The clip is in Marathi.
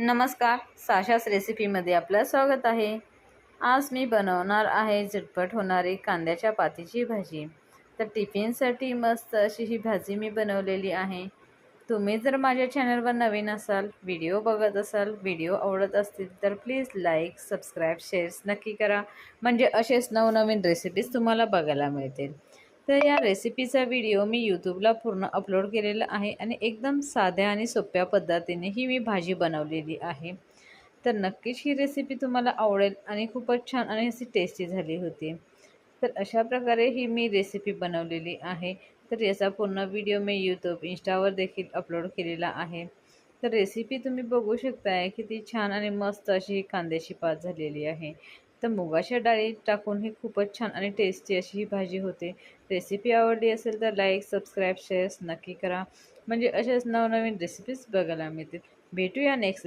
नमस्कार, साशास रेसिपीमध्ये आपलं स्वागत आहे। आज मी बनवणार आहे झटपट होणारी कांद्याच्या पातीची भाजी। तर टिफिनसाठी मस्त अशी ही भाजी मी बनवलेली आहे। तुम्ही जर माझ्या चॅनलवर नवीन असाल, व्हिडिओ बघत असाल, व्हिडिओ आवडत असतील तर प्लीज लाईक, सबस्क्राईब, शेअर्स नक्की करा, म्हणजे असेच नवनवीन रेसिपीज तुम्हाला बघायला मिळतील। तर या रेसिपीचा व्हिडिओ मी यूट्यूबला पूर्ण अपलोड केलेला आहे आणि एकदम साध्या आणि सोप्या पद्धतीने ही मी भाजी बनवलेली आहे। तर नक्कीच ही रेसिपी तुम्हाला आवडेल आणि खूपच छान आणि अशी टेस्टी झाली होती। तर अशा प्रकारे ही मी रेसिपी बनवलेली आहे। तर याचा पूर्ण व्हिडिओ मी यूट्यूब, इंस्टावर देखील अपलोड केलेला आहे। तर रेसिपी तुम्ही बघू शकताय किती छान आणि मस्त अशी ही कांद्याची पात झालेली आहे। तर मुगाच्या डाळी टाकून ही खूपच छान आणि टेस्टी अशी ही भाजी होते। रेसिपी आवडली असेल तर लाईक, सबस्क्राईब, शेअर्स नक्की करा, म्हणजे अशाच नवनवीन रेसिपीज बघायला मिळतील। भेटूया नेक्स्ट